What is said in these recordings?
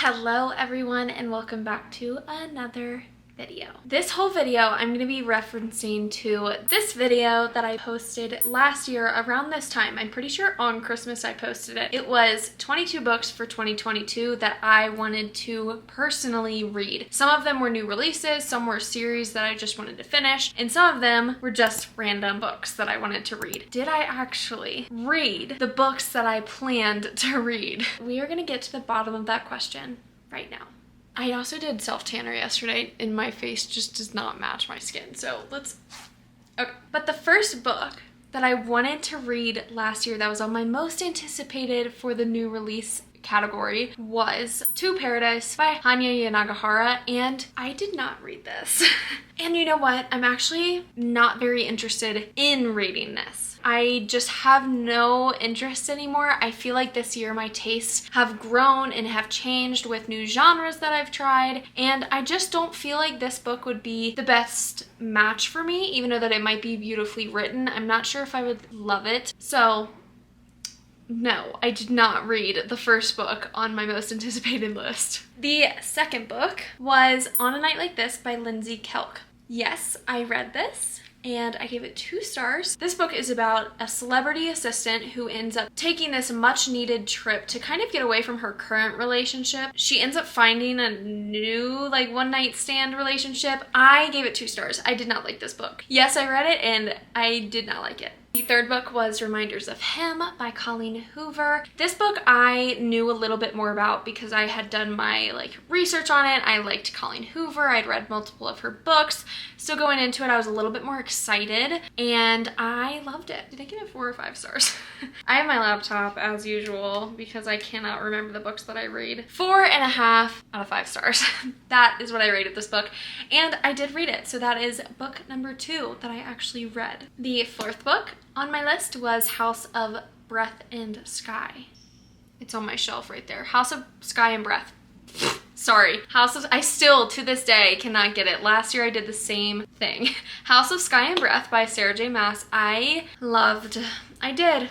Hello everyone and welcome back to another video. This whole video I'm going to be referencing to this video that I posted last year around this time. I'm pretty sure on Christmas I posted it. It was 22 books for 2022 that I wanted to personally read. Some of them were new releases, some were series that I just wanted to finish, and some of them were just random books that I wanted to read. Did I actually read the books that I planned to read? We are going to get to the bottom of that question right now. I also did self-tanner yesterday and my face just does not match my skin. So okay. But the first book that I wanted to read last year that was on my most anticipated for the new release category was To Paradise by Hanya Yanagihara, and I did not read this. And you know what? I'm actually not very interested in reading this. I just have no interest anymore. I feel like this year my tastes have grown and have changed with new genres that I've tried, and I just don't feel like this book would be the best match for me, even though that it might be beautifully written. I'm not sure if I would love it. So no, I did not read the first book on my most anticipated list. The second book was On a Night Like This by Lindsay Kelk. Yes, I read this and I gave it 2 stars. This book is about a celebrity assistant who ends up taking this much needed trip to kind of get away from her current relationship. She ends up finding a new one night stand relationship. I gave it 2 stars. I did not like this book. Yes, I read it and I did not like it. The third book was Reminders of Him by Colleen Hoover. This book I knew a little bit more about because I had done my research on it. I liked Colleen Hoover. I'd read multiple of her books. So going into it, I was a little bit more excited and I loved it. Did I give it 4 or 5 stars? I have my laptop as usual because I cannot remember the books that I read. 4.5 out of 5 stars. That is what I rated this book. And I did read it. So that is book number 2 that I actually read. The fourth book on my list was House of Breath and Sky. It's on my shelf right there. House of Sky and Breath. Sorry. I still to this day cannot get it. Last year I did the same thing. House of Sky and Breath by Sarah J. Maas. I did.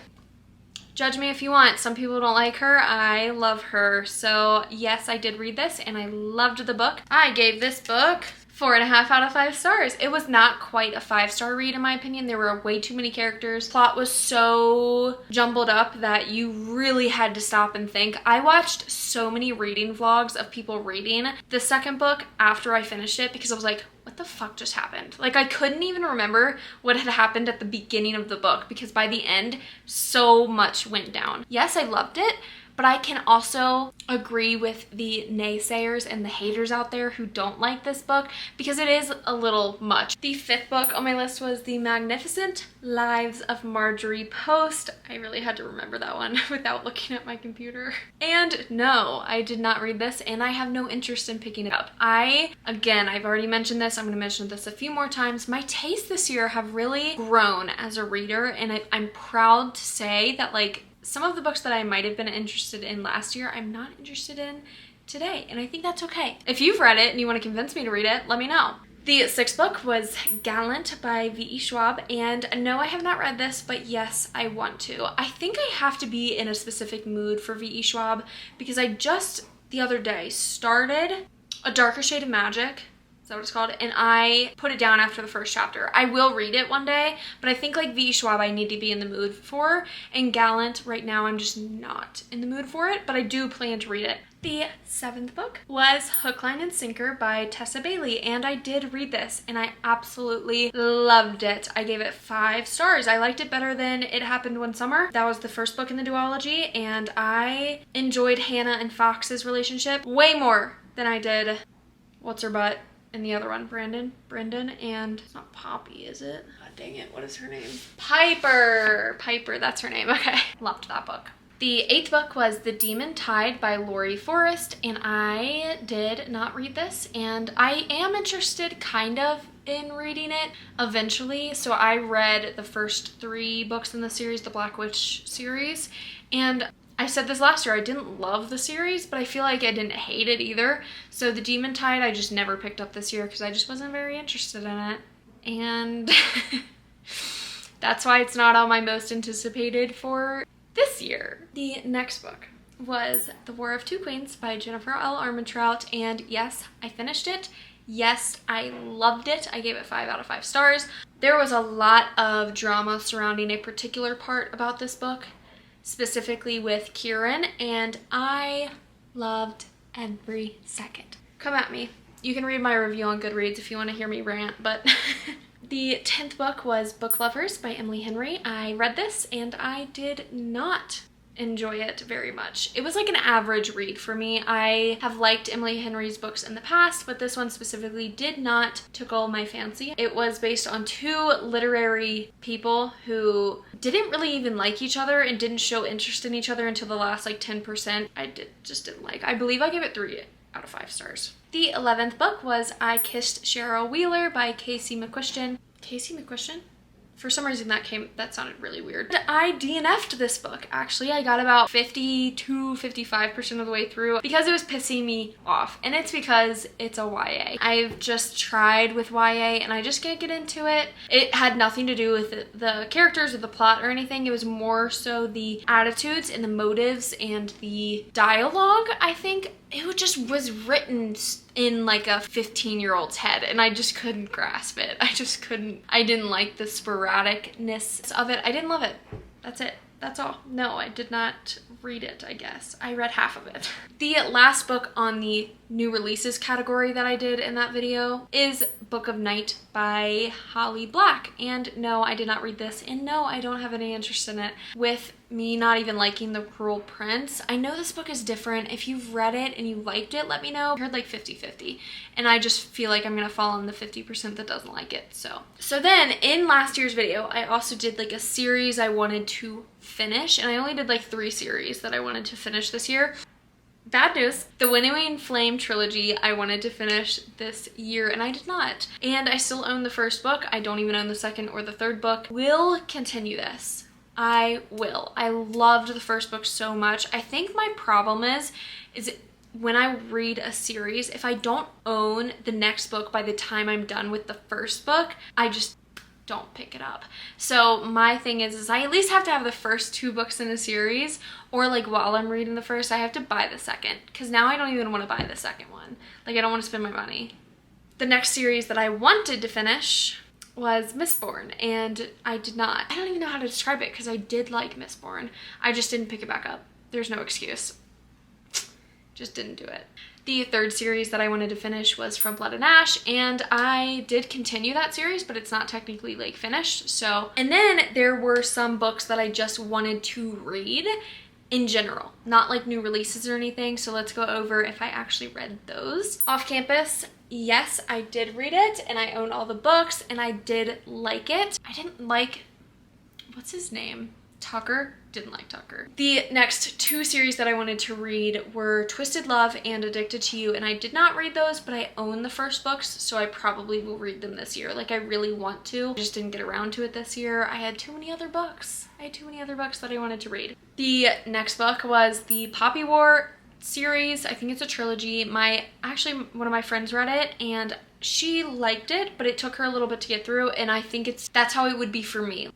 Judge me if you want. Some people don't like her. I love her. So yes, I did read this and I loved the book. I gave this book 4.5 out of 5 stars. It was not quite a 5-star read in my opinion. There were way too many characters. Plot was so jumbled up that you really had to stop and think. I watched so many reading vlogs of people reading the second book after I finished it because I was like, what the fuck just happened? I couldn't even remember what had happened at the beginning of the book because by the end, so much went down. Yes, I loved it, but I can also agree with the naysayers and the haters out there who don't like this book because it is a little much. The fifth book on my list was The Magnificent Lives of Marjorie Post. I really had to remember that one without looking at my computer. And no, I did not read this and I have no interest in picking it up. Again, I've already mentioned this, I'm going to mention this a few more times. My tastes this year have really grown as a reader and I'm proud to say that some of the books that I might have been interested in last year, I'm not interested in today, and I think that's okay. If you've read it and you want to convince me to read it, let me know. The sixth book was Gallant by V.E. Schwab, and no, I have not read this, but yes, I want to. I think I have to be in a specific mood for V.E. Schwab because I just, the other day, started A Darker Shade of Magic. Is that what it's called? And I put it down after the first chapter. I will read it one day, but I think V.E. Schwab I need to be in the mood for, and Gallant right now I'm just not in the mood for it, but I do plan to read it. The seventh book was Hook, Line, and Sinker by Tessa Bailey, and I did read this, and I absolutely loved it. I gave it 5 stars. I liked it better than It Happened One Summer. That was the first book in the duology, and I enjoyed Hannah and Fox's relationship way more than I did What's-Her-Butt and the other one, Brendan, and it's not Poppy, is it? God dang it, what is her name? Piper, that's her name, okay. Loved that book. The eighth book was The Demon Tide by Laurie Forrest, and I did not read this, and I am interested kind of in reading it eventually. So I read the first 3 books in the series, the Black Witch series, and I said this last year, I didn't love the series, but I feel like I didn't hate it either. So The Demon Tide I just never picked up this year because I just wasn't very interested in it. And that's why it's not on my most anticipated for this year. The next book was The War of Two Queens by Jennifer L. Armentrout, and yes, I finished it. Yes, I loved it. I gave it 5 out of 5 stars. There was a lot of drama surrounding a particular part about this book, specifically with Kieran, and I loved every second. Come at me. You can read my review on Goodreads if you want to hear me rant, but the 10th book was Book Lovers by Emily Henry. I read this and I did not enjoy it very much. It was like an average read for me. I have liked Emily Henry's books in the past, but this one specifically did not tickle my fancy. It was based on 2 literary people who didn't really even like each other and didn't show interest in each other until the last like 10%. Just didn't like. I believe I gave it 3 out of 5 stars. The 11th book was I Kissed Cheryl Wheeler by Casey McQuiston. Casey McQuiston? For some reason that sounded really weird. I DNF'd this book, actually. I got about 50 to 55% of the way through because it was pissing me off. And it's because it's a YA. I've just tried with YA and I just can't get into it. It had nothing to do with the characters or the plot or anything. It was more so the attitudes and the motives and the dialogue, I think. It just was written in like a 15-year-old's head and I just couldn't grasp it. I didn't like the sporadicness of it. I didn't love it. That's it. That's all. No, I did not read it, I guess. I read half of it. The last book on the new releases category that I did in that video is Book of Night by Holly Black. And no, I did not read this. And no, I don't have any interest in it. With me not even liking The Cruel Prince, I know this book is different. If you've read it and you liked it, let me know. I heard like 50-50. And I just feel like I'm gonna fall on the 50% that doesn't like it. So then in last year's video, I also did like a series I wanted to finish. And I only did like 3 series that I wanted to finish this year. Bad news, the Winnowing Flame trilogy I wanted to finish this year and I did not. And I still own the first book. I don't even own the second or the third book. Will continue this. I will. I loved the first book so much. I think my problem is when I read a series, if I don't own the next book by the time I'm done with the first book, I just don't pick it up. So my thing is I at least have to have the first 2 books in a series, or like while I'm reading the first, I have to buy the second, because now I don't even want to buy the second one. Like I don't want to spend my money. The next series that I wanted to finish was Mistborn, and I did not. I don't even know how to describe it because I did like Mistborn. I just didn't pick it back up. There's no excuse. Just didn't do it. The third series that I wanted to finish was From Blood and Ash, and I did continue that series, but it's not technically like finished. So, and then there were some books that I just wanted to read in general, not like new releases or anything. So let's go over if I actually read those. Off Campus, yes, I did read it and I own all the books and I did like it. I didn't like, what's his name? Tucker? Didn't like Tucker. The next 2 series that I wanted to read were Twisted Love and Addicted to You, and I did not read those, but I own the first books, so I probably will read them this year. Like I really want to. I just didn't get around to it this year. I had too many other books. That I wanted to read. The next book was the Poppy War series. I think it's a trilogy. Actually one of my friends read it and she liked it, but it took her a little bit to get through, and I think that's how it would be for me.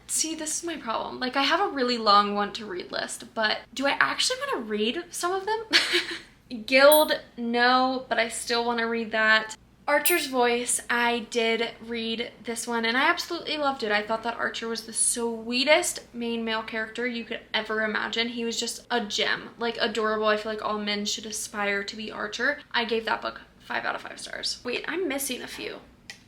See, this is my problem. Like I have a really long want to read list, but do I actually want to read some of them? Guild, no, but I still want to read that. Archer's Voice, I did read this one and I absolutely loved it. I thought that Archer was the sweetest main male character you could ever imagine. He was just a gem, like adorable. I feel like all men should aspire to be Archer. I gave that book 5 out of 5 stars. Wait, I'm missing a few.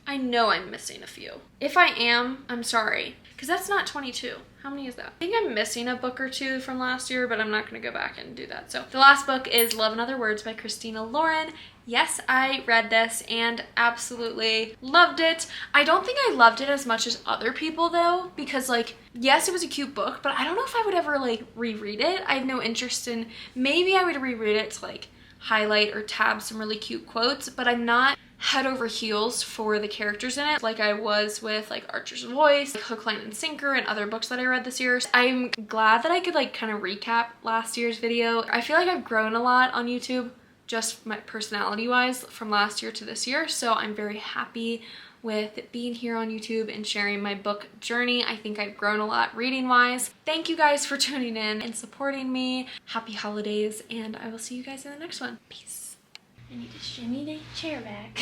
I know I'm missing a few. If I am, I'm sorry, because that's not 22. How many is that? I think I'm missing a book or 2 from last year, but I'm not gonna go back and do that. So the last book is Love and Other Words by Christina Lauren. Yes, I read this and absolutely loved it. I don't think I loved it as much as other people though, because like, yes, it was a cute book, but I don't know if I would ever like reread it. I have no interest in, maybe I would reread it to like highlight or tab some really cute quotes, but I'm not head over heels for the characters in it like I was with like Archer's Voice, like Hook, Line, and Sinker, and other books that I read this year. I'm glad that I could like kind of recap last year's video. I feel like I've grown a lot on YouTube, just my personality wise, from last year to this year, so I'm very happy with being here on YouTube and sharing my book journey. I think I've grown a lot reading wise. Thank you guys for tuning in and supporting me. Happy holidays, and I will see you guys in the next one. Peace. I need to shimmy the chair back.